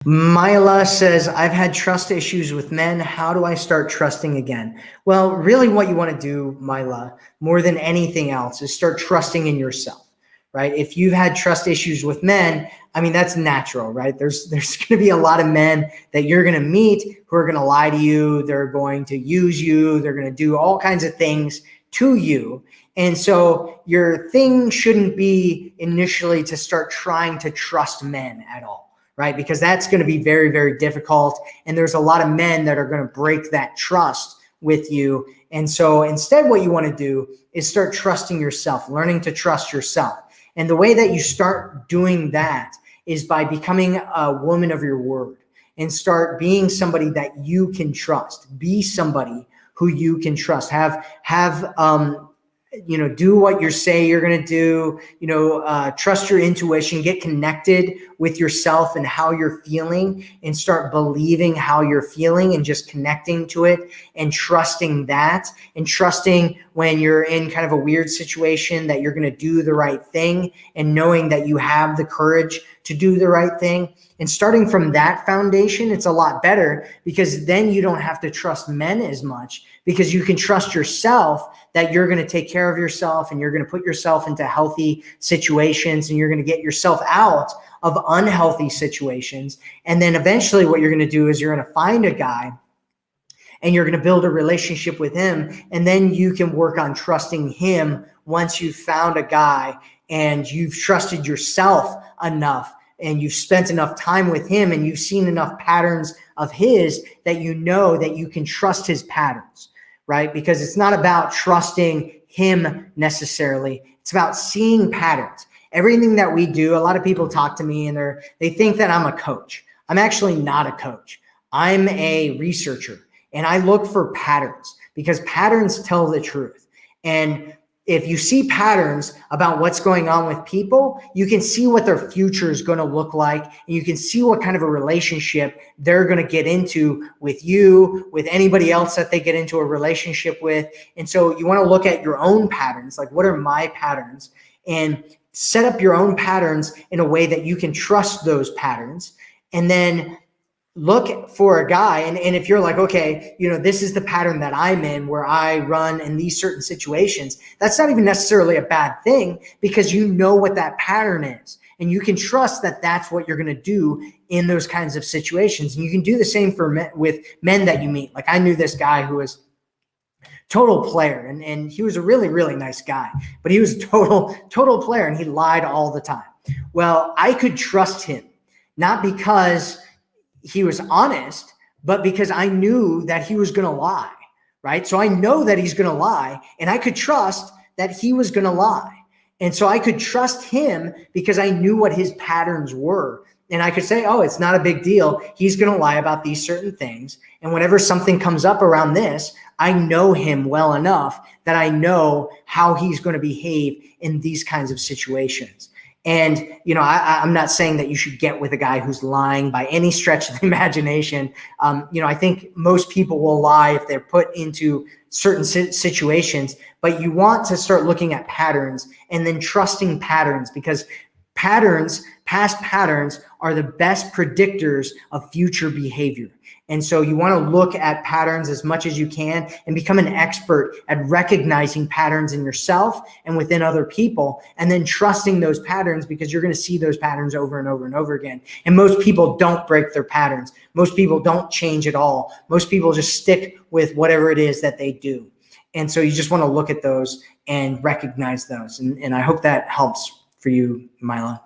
Myla says, I've had trust issues with men. How do I start trusting again? Well, really what you want to do, Myla, more than anything else is start trusting in yourself, right? If you've had trust issues with men, I mean, that's natural, right? There's going to be a lot of men that you're going to meet who are going to lie to you. They're going to use you. They're going to do all kinds of things to you. And so your thing shouldn't be initially to start trying to trust men at all. Right? Because that's going to be very, very difficult. And there's a lot of men that are going to break that trust with you. And so instead, what you want to do is start trusting yourself, learning to trust yourself. And the way that you start doing that is by becoming a woman of your word and start being somebody that you can trust. Be somebody who you can trust. Do what you say you're going to do, trust your intuition, get connected with yourself and how you're feeling and start believing how you're feeling and just connecting to it and trusting that and trusting when you're in kind of a weird situation that you're going to do the right thing and knowing that you have the courage to do the right thing. And starting from that foundation, it's a lot better because then you don't have to trust men as much because you can trust yourself that you're going to take care of yourself and you're going to put yourself into healthy situations and you're going to get yourself out of unhealthy situations. And then eventually what you're going to do is you're going to find a guy and you're going to build a relationship with him. And then you can work on trusting him once you've found a guy and you've trusted yourself enough and you've spent enough time with him and you've seen enough patterns of his that you know that you can trust his patterns, right? Because it's not about trusting him necessarily. It's about seeing patterns. Everything that we do, a lot of people talk to me and they think that I'm a coach. I'm actually not a coach. I'm a researcher and I look for patterns because patterns tell the truth. And if you see patterns about what's going on with people, you can see what their future is going to look like. And you can see what kind of a relationship they're going to get into with you, with anybody else that they get into a relationship with. And so you want to look at your own patterns, like what are my patterns, and set up your own patterns in a way that you can trust those patterns. And then look for a guy. And if you're like, okay, this is the pattern that I'm in where I run in these certain situations, that's not even necessarily a bad thing because you know what that pattern is. And you can trust that that's what you're going to do in those kinds of situations. And you can do the same with men that you meet. Like I knew this guy who was total player and he was a really, really nice guy, but he was a total player and he lied all the time. Well, I could trust him, not because he was honest, but because I knew that he was going to lie, right? So I know that he's going to lie and I could trust that he was going to lie. And so I could trust him because I knew what his patterns were. And I could say, oh, it's not a big deal. He's going to lie about these certain things. And whenever something comes up around this, I know him well enough that I know how he's going to behave in these kinds of situations. And, I'm not saying that you should get with a guy who's lying by any stretch of the imagination. I think most people will lie if they're put into certain situations, but you want to start looking at patterns and then trusting patterns because past patterns are the best predictors of future behavior. And so you want to look at patterns as much as you can and become an expert at recognizing patterns in yourself and within other people, and then trusting those patterns because you're going to see those patterns over and over and over again. And most people don't break their patterns. Most people don't change at all. Most people just stick with whatever it is that they do. And so you just want to look at those and recognize those. And I hope that helps for you, Myla.